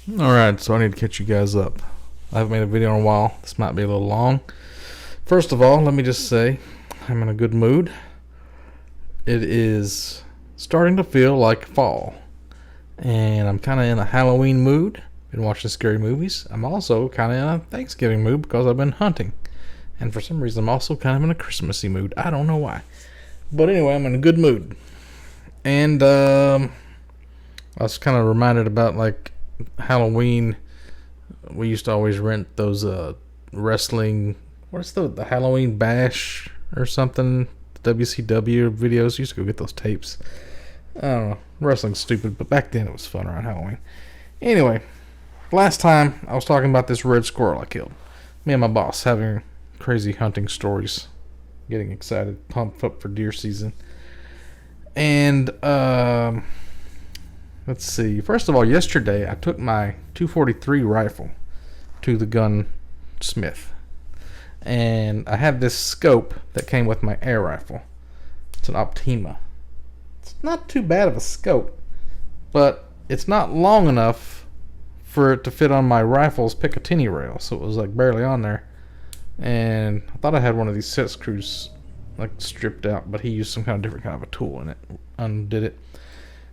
Alright, so I need to catch you guys up. I haven't made a video in a while. This might be a little long. First of all, let me just say I'm in a good mood. It is starting to feel like fall. And I'm kind of in a Halloween mood. Been watching scary movies. I'm also kind of in a Thanksgiving mood because I've been hunting. And for some reason I'm also kind of in a Christmassy mood. I don't know why. But anyway, I'm in a good mood. And I was kind of reminded about like Halloween. We used to always rent those wrestling, what's the Halloween bash or something, the WCW videos. Used to go get those tapes. I don't know, wrestling's stupid, but back then it was fun around Halloween. Anyway, last time I was talking about this red squirrel I killed. Me and my boss having crazy hunting stories, getting excited, pumped up for deer season. And let's see. First of all, yesterday I took my 243 rifle to the gunsmith, and I had this scope that came with my air rifle. It's an Optima. It's not too bad of a scope, but it's not long enough for it to fit on my rifle's Picatinny rail, so it was like barely on there. And I thought I had one of these set screws like stripped out, but he used some kind of different kind of a tool and it undid it.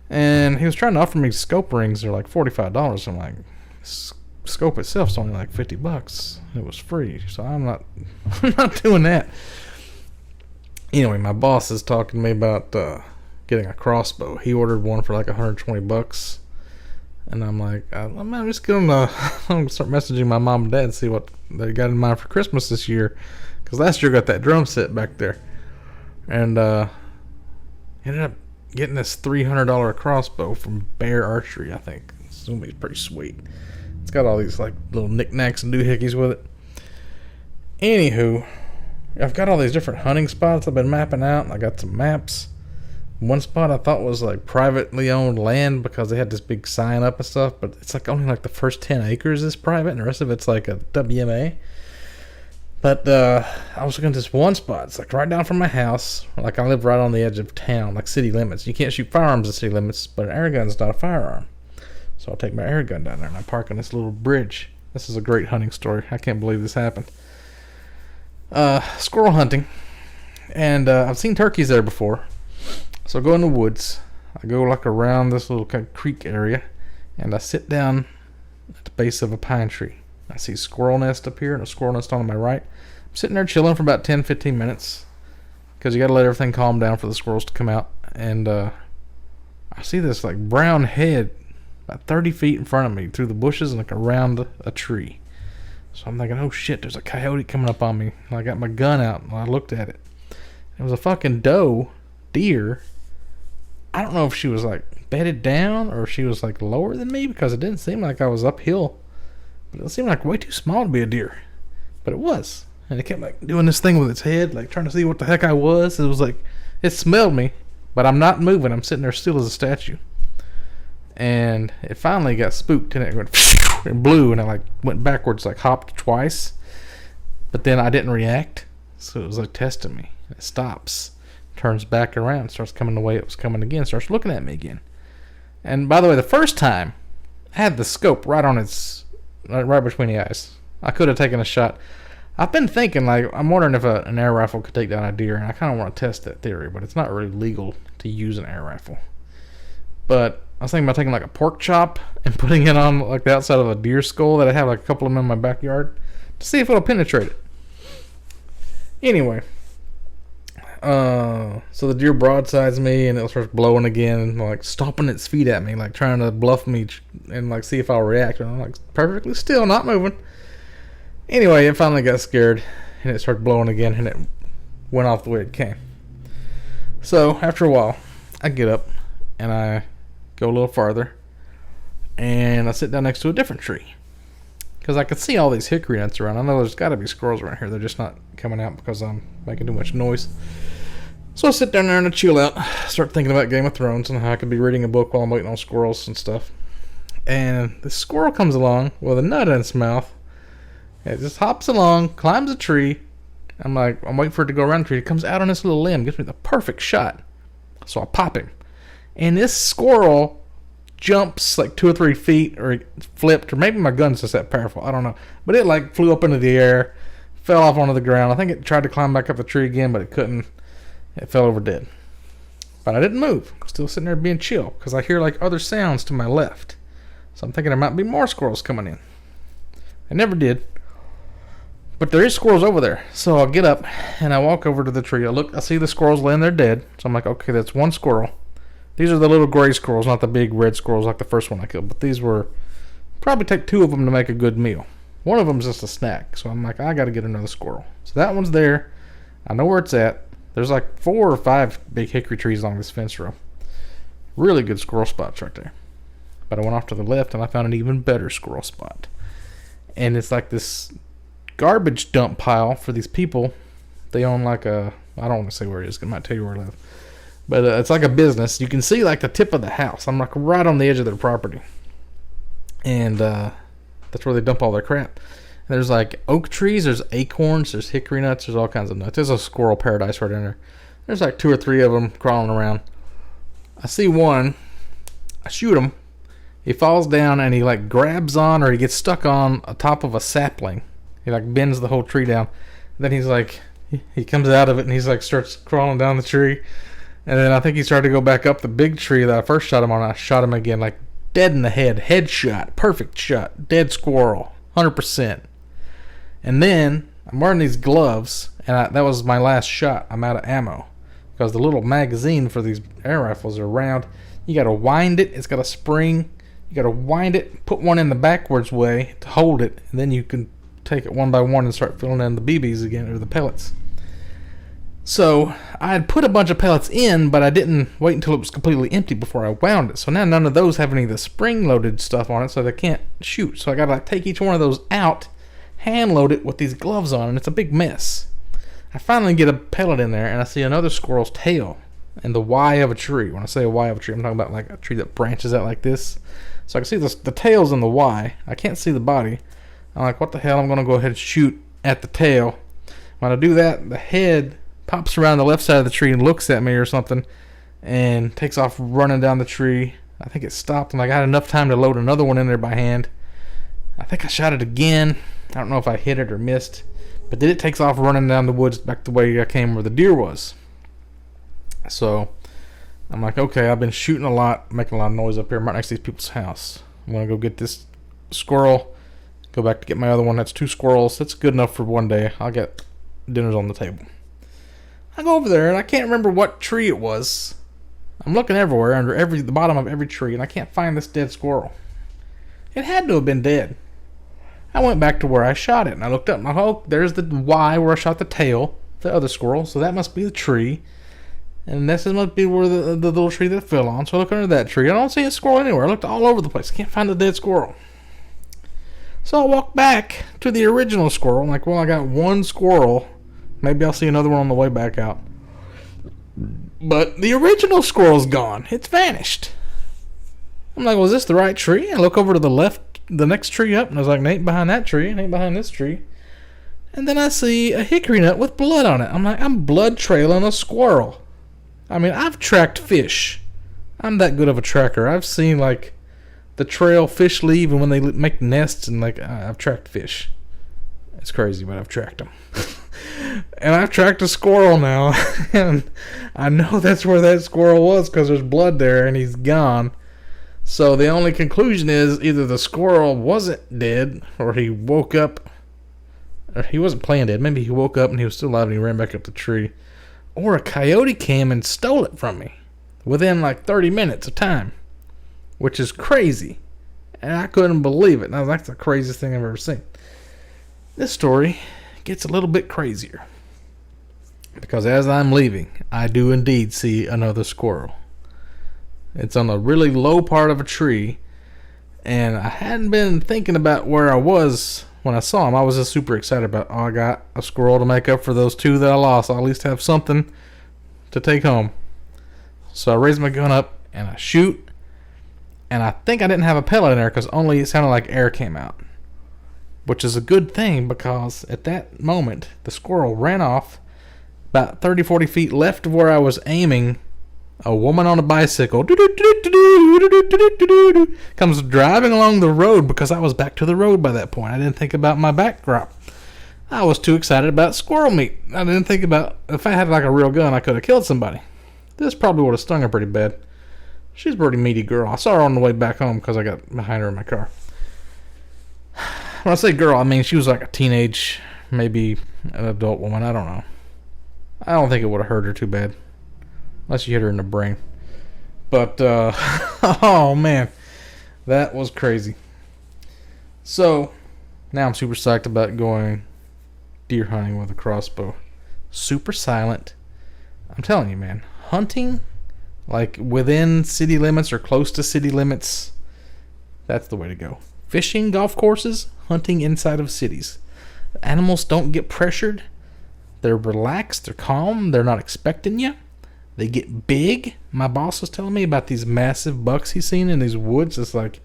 And he was trying to offer me scope rings. They're like $45. I'm like, scope itself's only like $50. It was free, so I'm not doing that. Anyway, my boss is talking to me about getting a crossbow. He ordered one for like $120, and I'm like, I'm just gonna start messaging my mom and dad and see what they got in mind for Christmas this year, because last year I got that drum set back there, and ended up getting this $300 crossbow from Bear Archery. I think it's gonna be pretty sweet. It's got all these like little knickknacks and doohickeys with it. Anywho, I've got all these different hunting spots I've been mapping out, and I got some maps. One spot I thought was like privately owned land because they had this big sign up and stuff, but it's like only like the first 10 acres is private and the rest of it's like a WMA. But I was looking at this one spot. It's like right down from my house. Like I live right on the edge of town, like city limits. You can't shoot firearms at city limits, but an air gun's not a firearm. So I'll take my air gun down there and I park on this little bridge. This is a great hunting story. I can't believe this happened. Squirrel hunting. And I've seen turkeys there before. So I go in the woods. I go like around this little kind of creek area. And I sit down at the base of a pine tree. I see a squirrel nest up here and a squirrel nest on my right. I'm sitting there chilling for about 10-15 minutes because you got to let everything calm down for the squirrels to come out. And I see this like brown head about 30 feet in front of me through the bushes and like around a tree. So I'm thinking, oh shit, there's a coyote coming up on me. And I got my gun out and I looked at it. It was a fucking deer. I don't know if she was like bedded down or if she was like lower than me because it didn't seem like I was uphill. It seemed like way too small to be a deer, but it was. And it kept like doing this thing with its head, like trying to see what the heck I was. It was like, it smelled me, but I'm not moving. I'm sitting there still as a statue. And it finally got spooked and it went and blew, and I like went backwards, like hopped twice, but then I didn't react. So it was like testing me. It stops, turns back around, starts coming the way it was coming again, starts looking at me again. And by the way, the first time I had the scope right on its right between the eyes. I could have taken a shot. I've been thinking, like, I'm wondering if an air rifle could take down a deer, and I kind of want to test that theory, but it's not really legal to use an air rifle. But I was thinking about taking like a pork chop and putting it on like the outside of a deer skull that I have like a couple of them in my backyard to see if it'll penetrate it. Anyway, so the deer broadsides me and it starts blowing again and like stomping its feet at me, like trying to bluff me and like see if I'll react. And I'm like perfectly still, not moving. Anyway, it finally got scared and it started blowing again and it went off the way it came. So after a while, I get up and I go a little farther and I sit down next to a different tree because I could see all these hickory nuts around. I know there's got to be squirrels around here. They're just not coming out because I'm making too much noise. So I sit down there and I chill out, start thinking about Game of Thrones and how I could be reading a book while I'm waiting on squirrels and stuff. And this squirrel comes along with a nut in its mouth. It just hops along, climbs a tree. I'm waiting for it to go around the tree. It comes out on this little limb, gives me the perfect shot. So I pop him. And this squirrel jumps like 2 or 3 feet, or it flipped, or maybe my gun's just that powerful. I don't know. But it like flew up into the air, fell off onto the ground. I think it tried to climb back up the tree again, but it couldn't. It fell over dead. But I didn't move. I'm still sitting there being chill because I hear like other sounds to my left. So I'm thinking there might be more squirrels coming in. I never did. But there is squirrels over there. So I'll get up and I walk over to the tree. I see the squirrels laying there dead. So I'm like, okay, that's one squirrel. These are the little gray squirrels, not the big red squirrels like the first one I killed. But these were, probably take 2 of them to make a good meal. One of them's just a snack. So I'm like, I got to get another squirrel. So that one's there. I know where it's at. There's like 4 or 5 big hickory trees along this fence row. Really good squirrel spots right there. But I went off to the left and I found an even better squirrel spot. And it's like this garbage dump pile for these people. They own like a, I don't want to say where it is, I might tell you where I live, but it's like a business. You can see like the tip of the house. I'm like right on the edge of their property, and that's where they dump all their crap. And there's like oak trees, there's acorns, there's hickory nuts, there's all kinds of nuts. There's a squirrel paradise right in there. There's like 2 or 3 of them crawling around. I see one, I shoot him, he falls down and he like grabs on, or he gets stuck on a top of a sapling. He like bends the whole tree down. Then he's like, he comes out of it and he's like starts crawling down the tree. And then I think he started to go back up the big tree that I first shot him on. I shot him again, like dead in the head, headshot, perfect shot, dead squirrel, 100%. And then I'm wearing these gloves, and that was my last shot. I'm out of ammo because the little magazine for these air rifles are round. You got to wind it. It's got a spring. You got to wind it, put one in the backwards way to hold it, and then you can take it one by one and start filling in the BBs again, or the pellets. So I had put a bunch of pellets in, but I didn't wait until it was completely empty before I wound it. So now none of those have any of the spring-loaded stuff on it, so they can't shoot. So I got to like take each one of those out, hand load it with these gloves on, and it's a big mess. I finally get a pellet in there, and I see another squirrel's tail and the Y of a tree. When I say a Y of a tree, I'm talking about like a tree that branches out like this. So I can see the tails in the Y. I can't see the body. I'm like, what the hell? I'm going to go ahead and shoot at the tail. When I do that, the head pops around the left side of the tree and looks at me or something and takes off running down the tree. I think it stopped, and I got enough time to load another one in there by hand. I think I shot it again. I don't know if I hit it or missed, but then it takes off running down the woods back the way I came where the deer was. So I'm like, okay, I've been shooting a lot, making a lot of noise up here. I'm right next to these people's house. I'm going to go get this squirrel, go back to get my other one. That's 2 squirrels. That's good enough for one day. I'll get dinners on the table. I go over there, and I can't remember what tree it was. I'm looking everywhere, under the bottom of every tree, and I can't find this dead squirrel. It had to have been dead. I went back to where I shot it, and I looked up, and I thought, oh, there's the Y where I shot the tail, the other squirrel, so that must be the tree. And this must be where the little tree that fell on. So I look under that tree. I don't see a squirrel anywhere. I looked all over the place. Can't find the dead squirrel. So I walk back to the original squirrel. I'm like, well, I got one squirrel. Maybe I'll see another one on the way back out. But the original squirrel's gone. It's vanished. I'm like, well, is this the right tree? I look over to the left, the next tree up, and I was like, it ain't behind that tree. It ain't behind this tree. And then I see a hickory nut with blood on it. I'm like, I'm blood trailing a squirrel. I mean, I've tracked fish. I'm that good of a tracker. I've seen, like, the trail fish leave, and when they make nests, and, like, I've tracked fish. It's crazy, but I've tracked them. And I've tracked a squirrel now, and I know that's where that squirrel was because there's blood there, and he's gone. So the only conclusion is either the squirrel wasn't dead, or he woke up, or he wasn't playing dead. Maybe he woke up and he was still alive and he ran back up the tree. Or a coyote came and stole it from me within like 30 minutes of time, which is crazy. And I couldn't believe it. Now, that's the craziest thing I've ever seen. This story gets a little bit crazier because as I'm leaving, I do indeed see another squirrel. It's on a really low part of a tree, and I hadn't been thinking about where I was when I saw him. I was just super excited about, I got a squirrel to make up for those 2 that I lost. I'll at least have something to take home. So I raise my gun up and I shoot, and I think I didn't have a pellet in there because only it sounded like air came out, which is a good thing because at that moment the squirrel ran off about 30-40 feet left of where I was aiming A woman on a bicycle comes driving along the road because I was back to the road by that point. I didn't think about my backdrop. I was too excited about squirrel meat. I didn't think about if I had like a real gun, I could have killed somebody. This probably would have stung her pretty bad. She's a pretty meaty girl. I saw her on the way back home because I got behind her in my car. When I say girl, I mean she was like a teenage, maybe an adult woman. I don't know. I don't think it would have hurt her too bad. Unless you hit her in the brain. But, oh man. That was crazy. So, now I'm super psyched about going deer hunting with a crossbow. Super silent. I'm telling you, man. Hunting, like within city limits or close to city limits, that's the way to go. Fishing, golf courses, hunting inside of cities. Animals don't get pressured. They're relaxed. They're calm. They're not expecting you. They get big. My boss was telling me about these massive bucks he's seen in these woods. It's like,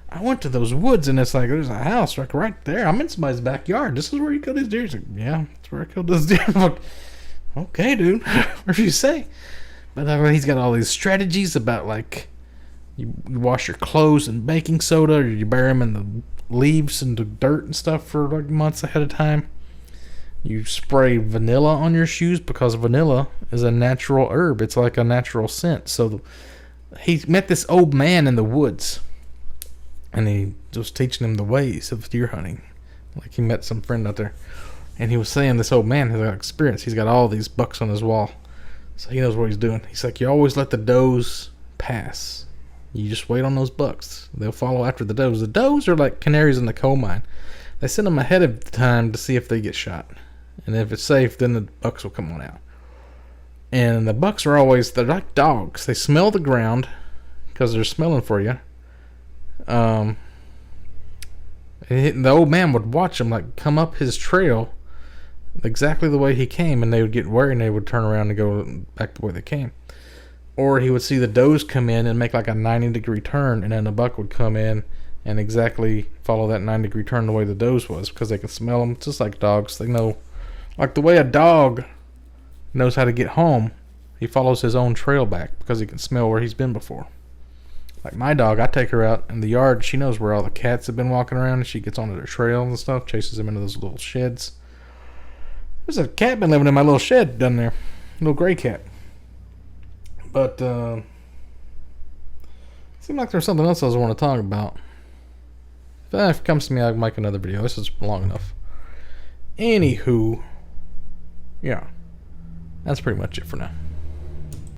I went to those woods and it's like, there's a house like right there. I'm in somebody's backyard. This is where you kill these deer. He's like, yeah, that's where I killed this deer. I'm like, okay, dude. Whatever you say. But he's got all these strategies about like, you wash your clothes in baking soda or you bury them in the leaves and the dirt and stuff for like months ahead of time. You spray vanilla on your shoes because vanilla is a natural herb. It's like a natural scent. So he met this old man in the woods and he was teaching him the ways of deer hunting. Like he met some friend out there and he was saying this old man has got experience. He's got all these bucks on his wall. So he knows what he's doing. He's like, you always let the does pass. You just wait on those bucks. They'll follow after the does. The does are like canaries in the coal mine. They send them ahead of time to see if they get shot. And if it's safe, then the bucks will come on out. And the bucks are always, they're like dogs. They smell the ground because they're smelling for you. And the old man would watch them like come up his trail exactly the way he came, and they would get worried and they would turn around and go back the way they came. Or he would see the does come in and make like a 90-degree turn, and then the buck would come in and exactly follow that 90-degree turn the way the does was, because they can smell them just like dogs. They know, like the way a dog knows how to get home, he follows his own trail back because he can smell where he's been before. Like my dog, I take her out in the yard, she knows where all the cats have been walking around, and she gets onto their trail and stuff, chases them into those little sheds. There's a cat been living in my little shed down there, a little gray cat. But it seemed like there's something else I was want to talk about. If it comes to me, I'll make another video. This is long enough. Anywho, yeah, that's pretty much it for now.